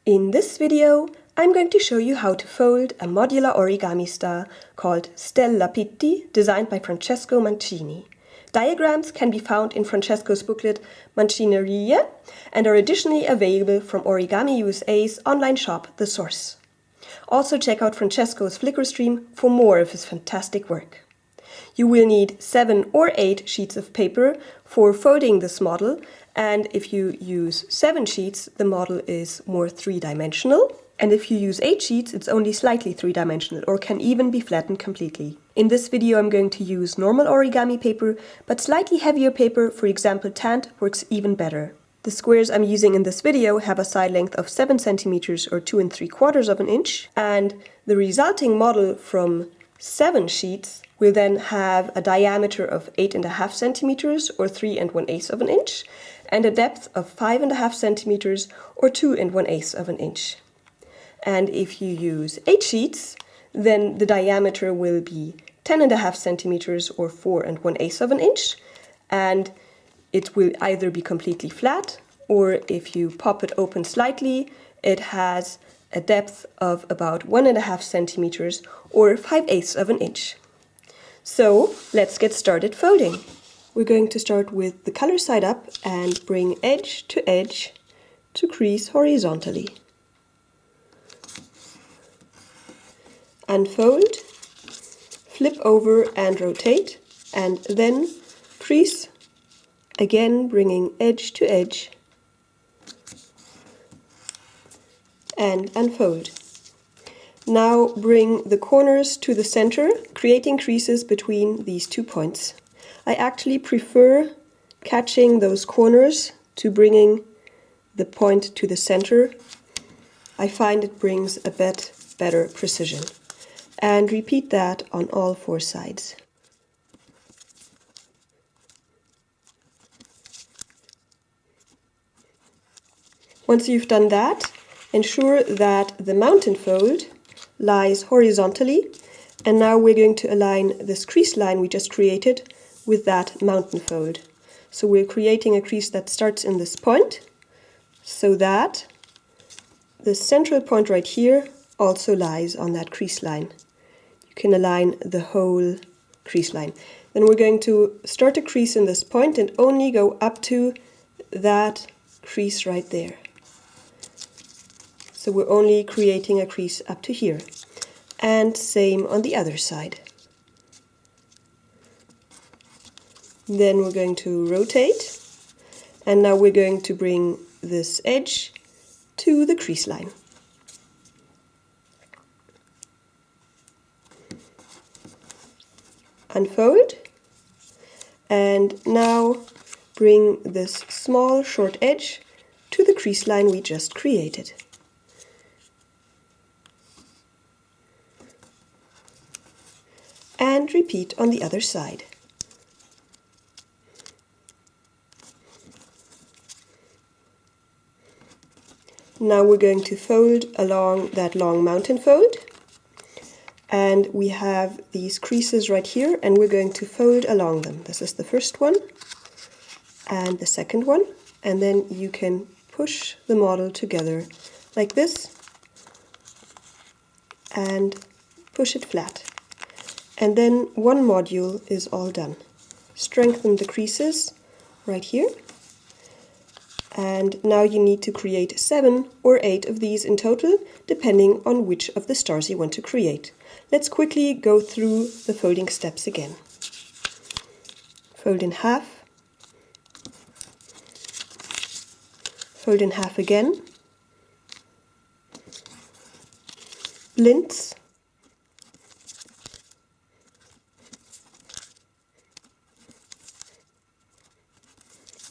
In this video, I'm going to show you how to fold a modular origami star called Stella Pitti, designed by Francesco Mancini. Diagrams can be found in Francesco's booklet Mancineria and are additionally available from Origami USA's online shop, The Source. Also check out Francesco's Flickr stream for more of his fantastic work. You will need 7 or 8 sheets of paper for folding this model, and if you use 7 sheets, the model is more 3-dimensional, and if you use 8 sheets, it's only slightly 3-dimensional or can even be flattened completely. In this video I'm going to use normal origami paper, but slightly heavier paper, for example tanned, works even better. The squares I'm using in this video have a side length of 7 centimeters or 2 3/4 of an inch, and the resulting model from 7 sheets will then have a diameter of 8.5 centimeters or 3 1/8 of an inch, and a depth of 5.5 centimeters or 2 1/8 of an inch. And if you use 8 sheets, then the diameter will be 10.5 centimeters or 4 1/8 of an inch, and it will either be completely flat, or if you pop it open slightly, it has a depth of about 1.5 centimeters or 5/8 of an inch. So let's get started folding. We're going to start with the color side up and bring edge to crease horizontally. Unfold, flip over and rotate, and then crease, again bringing edge to edge, and unfold. Now bring the corners to the center, creating creases between these 2 points. I actually prefer catching those corners to bringing the point to the center. I find it brings a bit better precision. And repeat that on all 4 sides. Once you've done that, ensure that the mountain fold lies horizontally, and now we're going to align this crease line we just created with that mountain fold. So we're creating a crease that starts in this point, so that the central point right here also lies on that crease line. You can align the whole crease line. Then we're going to start a crease in this point and only go up to that crease right there. So we're only creating a crease up to here. And same on the other side. Then we're going to rotate, and now we're going to bring this edge to the crease line. Unfold, and now bring this small short edge to the crease line we just created. And repeat on the other side. Now we're going to fold along that long mountain fold, and we have these creases right here, and we're going to fold along them. This is the first one and the second one, and then you can push the model together like this and push it flat. And then one module is all done. Strengthen the creases right here. And now you need to create 7 or 8 of these in total, depending on which of the stars you want to create. Let's quickly go through the folding steps again. Fold in half. Fold in half again. Blintz.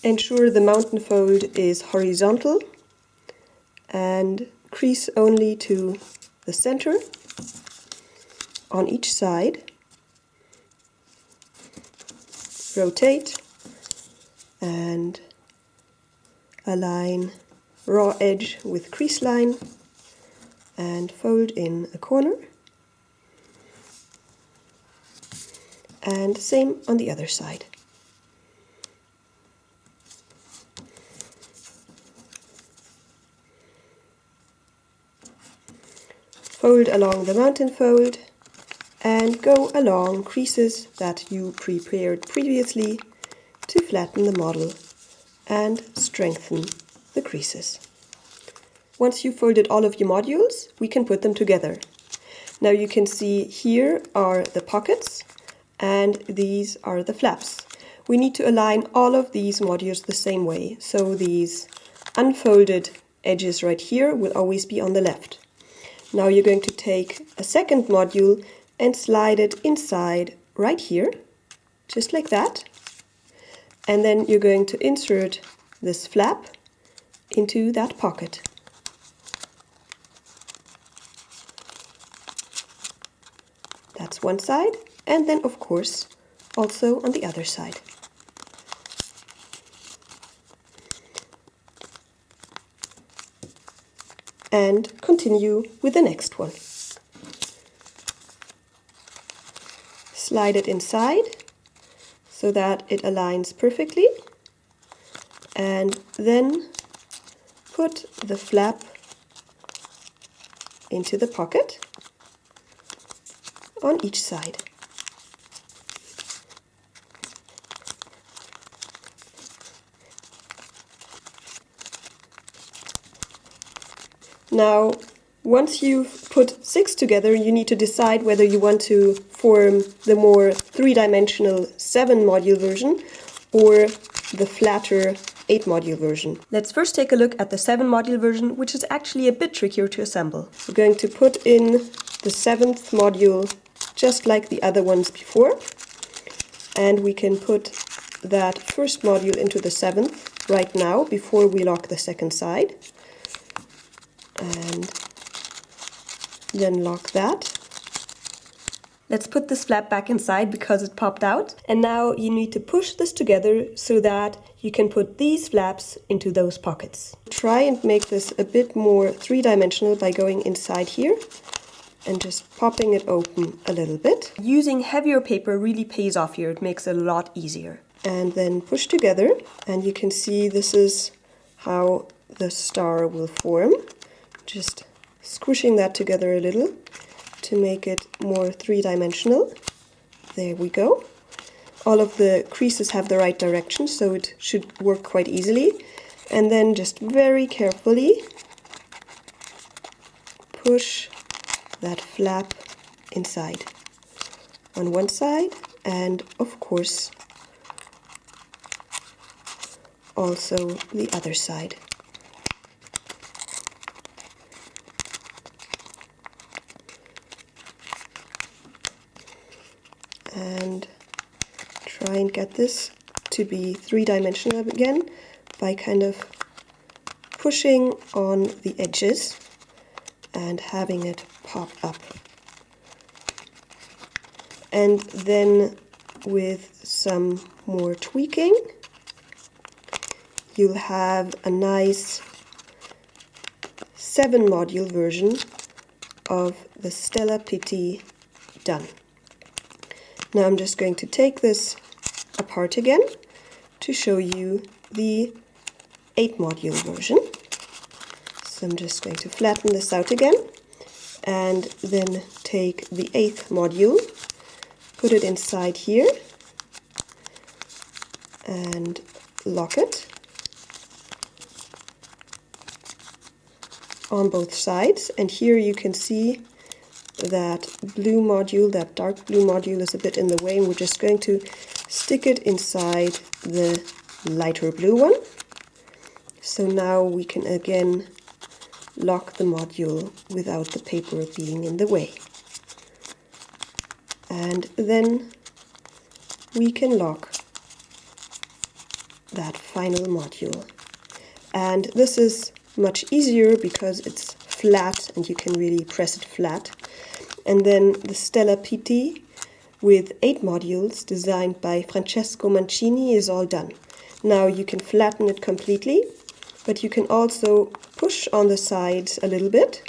Ensure the mountain fold is horizontal and crease only to the center on each side. Rotate and align raw edge with crease line and fold in a corner. And same on the other side. fold along the mountain fold and go along creases that you prepared previously to flatten the model and strengthen the creases. Once you've folded all of your modules, we can put them together. Now you can see here are the pockets and these are the flaps. We need to align all of these modules the same way, so these unfolded edges right here will always be on the left. Now you're going to take a second module and slide it inside right here, just like that. And then you're going to insert this flap into that pocket. That's one side, and then of course also on the other side. And continue with the next one. Slide it inside so that it aligns perfectly, and then put the flap into the pocket on each side. Now, once you've put 6 together, you need to decide whether you want to form the more three-dimensional 7-module version or the flatter 8-module version. Let's first take a look at the 7-module version, which is actually a bit trickier to assemble. We're going to put in the 7th module just like the other ones before, and we can put that first module into the 7th right now before we lock the second side. And then lock that. Let's put this flap back inside because it popped out. And now you need to push this together so that you can put these flaps into those pockets. Try and make this a bit more three-dimensional by going inside here and just popping it open a little bit. Using heavier paper really pays off here. It makes it a lot easier. And then push together, and you can see this is how the star will form. Just squishing that together a little to make it more three-dimensional. There we go. All of the creases have the right direction, so it should work quite easily. And then just very carefully push that flap inside on one side, and of course also the other side. And try and get this to be three-dimensional again by kind of pushing on the edges and having it pop up. And then with some more tweaking, you'll have a nice 7-module version of the Stella Pitti done. Now I'm just going to take this apart again to show you the 8-module version. So I'm just going to flatten this out again and then take the 8th module, put it inside here and lock it on both sides. And here you can see that blue module, that dark blue module, is a bit in the way, and we're just going to stick it inside the lighter blue one. So now we can again lock the module without the paper being in the way. And then we can lock that final module. And this is much easier because it's flat and you can really press it flat. And then the Stella Pitti with 8 modules designed by Francesco Mancini is all done. Now you can flatten it completely, but you can also push on the sides a little bit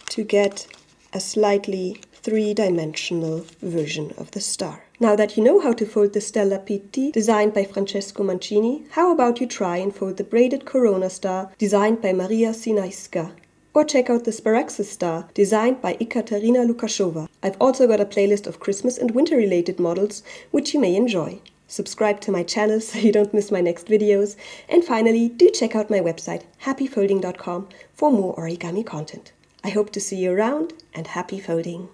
to get a slightly three-dimensional version of the star. Now that you know how to fold the Stella Pitti designed by Francesco Mancini, how about you try and fold the braided Corona star designed by Maria Sinaiska? Or check out the Sparaxis star, designed by Ekaterina Lukashova. I've also got a playlist of Christmas and winter-related models, which you may enjoy. Subscribe to my channel so you don't miss my next videos. And finally, do check out my website, happyfolding.com, for more origami content. I hope to see you around, and happy folding!